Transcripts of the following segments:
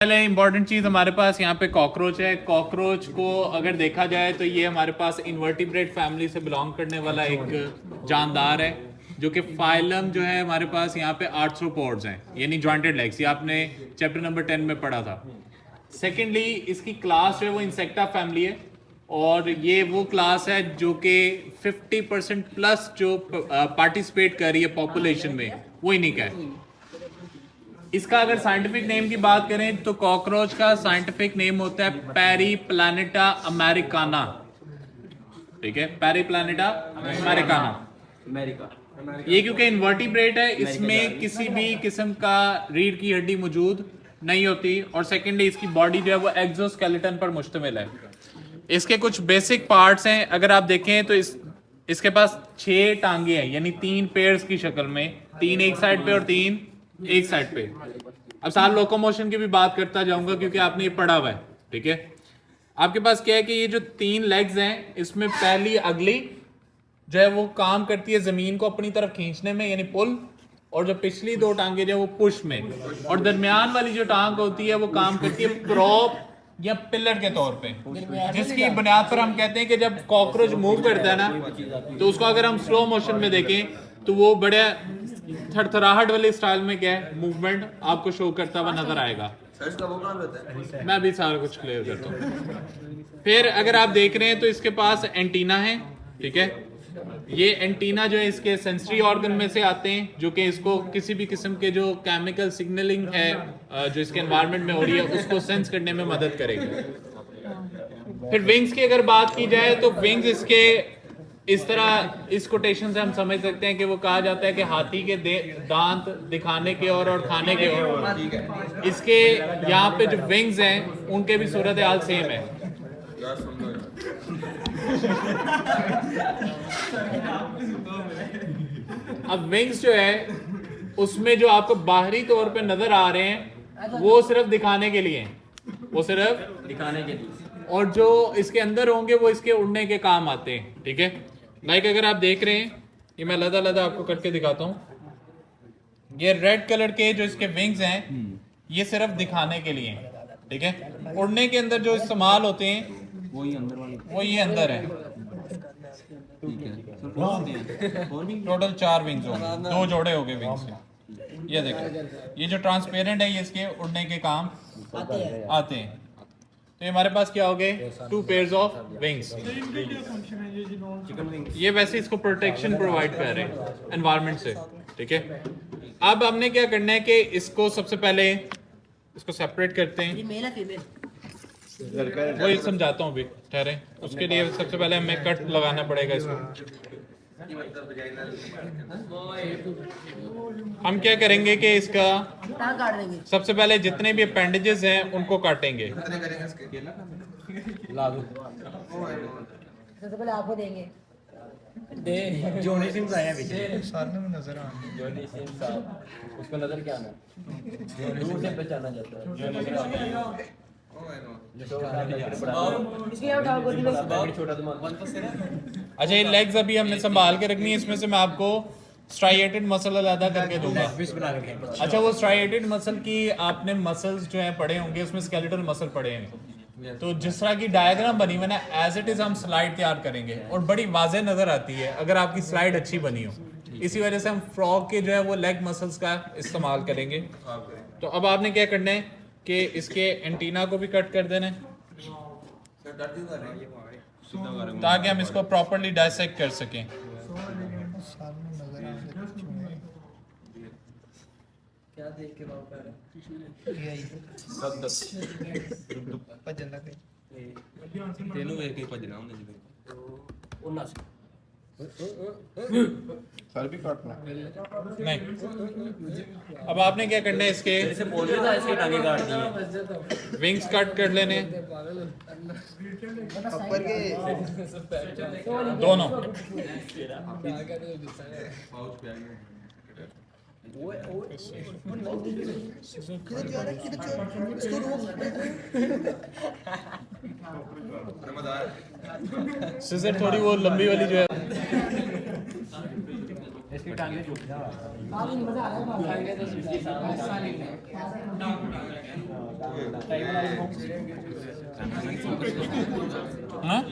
पहले इंपॉर्टेंट चीज़ हमारे पास यहाँ पे कॉकरोच है। कॉकरोच को अगर देखा जाए तो ये हमारे पास इन्वर्टिब्रेट फैमिली से बिलोंग करने वाला एक जानदार है, जो कि फाइलम जो है हमारे पास यहाँ पे आर्थ्रोपोड्स हैं, यानी जॉइंटेड लेग्स। ये आपने चैप्टर नंबर 10 में पढ़ा था। सेकेंडली इसकी क्लास जो है वो इंसेक्टा फैमिली है, और ये वो क्लास है जो कि 50% प्लस जो पार्टिसिपेट कर रही है पॉपुलेशन में, वो इन्हीं का है। इसका अगर साइंटिफिक नेम की बात करें तो कॉकरोच का साइंटिफिक नेम होता है पेरीप्लैनेटा अमेरिकाना। ठीक है, पेरीप्लैनेटा अमेरिकाना। ये क्योंकि इन्वर्टिब्रेट है, इसमें किसी भी किस्म का रीढ़ की हड्डी मौजूद नहीं होती, और सेकेंडली इसकी बॉडी जो है वो एक्सोस्केलेटन पर मुश्तमिल है। इसके कुछ बेसिक पार्ट्स हैं, अगर आप देखें तो इसके पास 6 टांगे हैं, यानी 3 पेयर्स की शक्ल में, 3 एक साइड पे और 3 एक साइड पे। अब साल लोकोमोशन की भी बात करता जाऊंगा क्योंकि आपने ये पढ़ा हुआ है। ठीक है, आपके पास क्या है कि ये जो 3 लेग्स हैं, इसमें पहली अगली जो है वो काम करती है जमीन को अपनी तरफ खींचने में, यानी पुल, और जो पिछली 2 टांगे जो है वो पुश में, और दरमियान वाली जो टांग होती है वो काम करती है प्रॉप या पिलर के तौर पे, जिसकी बुनियाद पर हम कहते हैं कि जब कॉकरोच मूव करता है ना, तो उसको अगर हम स्लो मोशन में देखें तो वो बड़े थरथराहट वाले स्टाइल में क्या है मूवमेंट आपको शो करता हुआ नजर आएगा। मैं भी सारा कुछ क्लियर करता हूँ। फिर अगर आप देख रहे हैं तो इसके पास एंटीना है। ठीक है, ये एंटीना जो है इसके सेंसरी ऑर्गन में से आते हैं, जो कि इसको किसी भी किस्म के जो केमिकल सिग्नलिंग है जो इसके एनवायरनमेंट में हो रही है उसको सेंस करने में मदद करेगी। फिर विंग्स की अगर बात की जाए तो विंग्स इसके इस तरह, इस कोटेशन से हम समझ सकते हैं कि वो कहा जाता है कि हाथी के दांत दिखाने के और खाने के और। इसके यहाँ पे जो विंग्स हैं उनके भी सूरत हाल सेम है। अब विंग्स जो है उसमें जो आपको बाहरी तौर पे नजर आ रहे हैं वो सिर्फ दिखाने के लिए हैं, वो सिर्फ दिखाने के लिए, और जो इसके अंदर होंगे वो इसके उड़ने के काम आते हैं। ठीक है, लाइक अगर आप देख रहे हैं, ये मैं लदा आपको करके दिखाता हूँ। ये रेड कलर के जो इसके विंग्स हैं ये सिर्फ दिखाने के लिए हैं। ठीक है, उड़ने के अंदर जो इस्तेमाल होते हैं वो ये अंदर है। टोटल 4 विंग्स होंगे, 2 जोड़े हो गए विंग्स के। ये देखें, ये जो ट्रांसपेरेंट है ये इसके उड़ने के काम आते हैं। तो ये हमारे पास क्या हो गए 2 पेयर्स ऑफ विंग्स। ये वैसे इसको प्रोटेक्शन प्रोवाइड कर रहे हैं एनवायरनमेंट से। ठीक है, अब हमने क्या करना है कि इसको सबसे पहले इसको सेपरेट करते हैं। वही समझाता हूँ अभी, ठहरे। उसके लिए सबसे पहले हमें कट लगाना पड़ेगा इसको। हम क्या करेंगे कि इसका सबसे पहले जितने भी अपेंडेजेस हैं उनको काटेंगे। सबसे पहले आपको देंगे जोनी सिंह आया पीछे सामने में नजर आ जोनी सिंह साहब, उसको नजर क्या आना दूर से पहचाना जाता है। अच्छा, ये लेग्स अभी हमने संभाल के रखनी है, इसमें से मैं आपको स्ट्राइएटेड मसल अलग करके दूंगा। अच्छा, वो स्ट्राइएटेड मसल की आपने मसल्स जो हैं पढ़े होंगे, उसमें स्केलेटल मसल पढ़े हैं, तो जिस तरह की डायग्राम बनी हुई ना, एज इट इज हम स्लाइड तैयार करेंगे और बड़ी वाज़ेह नजर आती है अगर आपकी स्लाइड अच्छी बनी हो। इसी वजह से हम फ्रॉग के जो है वो लेग मसल्स का इस्तेमाल करेंगे। तो अब आपने क्या करना है कि इसके एंटीना को भी कट कर देना है ताकि हम इसको प्रॉपर्ली डाइसेक्ट कर सकें। सर भी काटना नहीं, अब आपने क्या करना है, इसके विंग्स कट कर लेने दोनों। सिजर थोड़ी वो लंबी वाली जो है हाँ?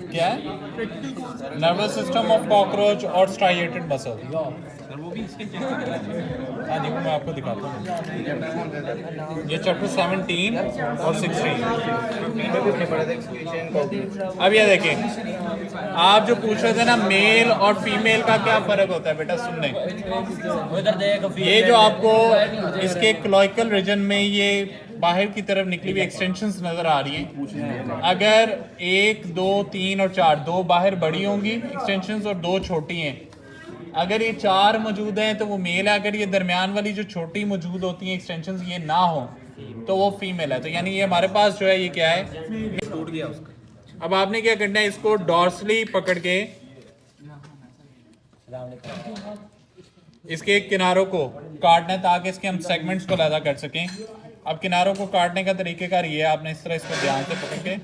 क्या है? नर्वस सिस्टम ऑफ कॉकरोच और स्ट्राइएटेड मसल। हाँ देखो मैं आपको दिखाता हूँ, ये चैप्टर 17 और 16। अब ये देखें, आप जो पूछ रहे थे ना मेल और फीमेल का क्या फर्क होता है बेटा, सुनने ये जो आपको इसके क्लोइकल रीजन में ये बाहर की तरफ निकली हुई एक्सटेंशंस नजर आ रही हैं, अगर 1 2 3 और 4 दो बाहर बड़ी होंगी एक्सटेंशंस और दो छोटी हैं, अगर ये 4 मौजूद हैं तो वो मेल है, अगर ये दरमियान वाली जो छोटी मौजूद होती हैं एक्सटेंशंस ये ना हो तो वो फीमेल है। तो यानी ये हमारे पास जो है ये क्या है, टूट गया उसका। अब आपने क्या करना है, इसको डॉर्सली पकड़ के इसके किनारों को काटना है ताकि इसके हम सेगमेंट्स को अलग कर सकें। अब किनारों को काटने का तरीकेकार ये है, आपने इस तरह इसको ध्यान से पकड़ के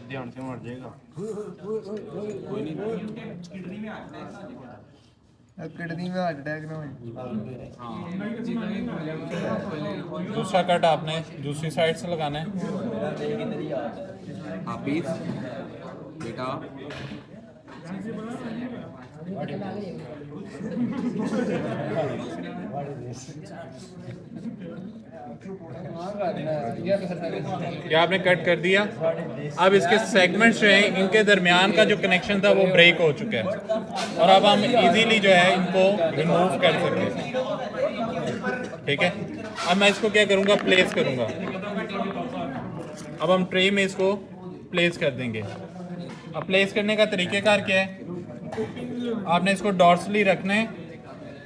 ध्यान से मर जाएगा। किडनी में हार्ट अटैक ना हो। दूसरा कट आपने दूसरी साइड से लगाना है। हाफिज बेटा ये आपने कट कर दिया। अब इसके सेगमेंट्स जो हैं इनके दरमियान का जो कनेक्शन था वो ब्रेक हो चुका है और अब हम इजीली जो है इनको रिमूव कर सकते हैं। ठीक है, अब मैं इसको क्या करूँगा, प्लेस करूँगा। अब हम ट्रे में इसको प्लेस कर देंगे। अब प्लेस करने का तरीकेकार क्या है, आपने इसको डॉर्सली रखना है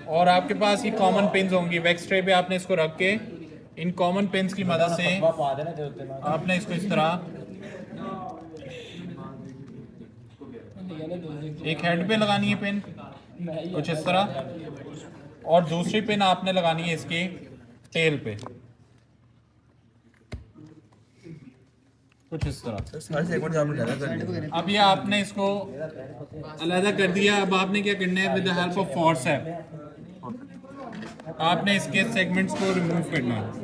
और आपके पास ये कॉमन पिन्स होंगी। वैक्स ट्रे पे आपने इसको रख के इन कॉमन पिन्स की मदद से आपने इसको इस तरह एक हेड पे लगानी है पिन कुछ इस तरह, और दूसरी पिन आपने लगानी है इसके टेल पे कुछ इस तरह। अब ये आपने इसको अलग कर दिया। अब आपने क्या करना है, with the help of forceps आपने इसके सेगमेंट्स को रिमूव करना है।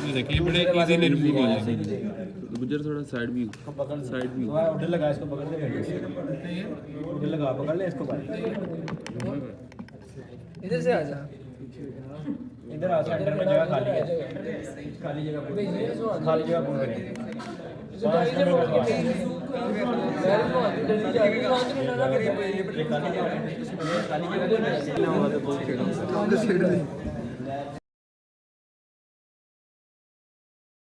ये देखिए बड़े इजीली रिमूव हो जाएंगे। गुजर थोड़ा साइड भी उधर लगा इसको पकड़ ले, उधर लगा पकड़ ले इसको इधर से आजा। इधर आ, सेंटर में जगह खाली है, खाली जगह पूरी करिए। 5 मिनट खाली जगह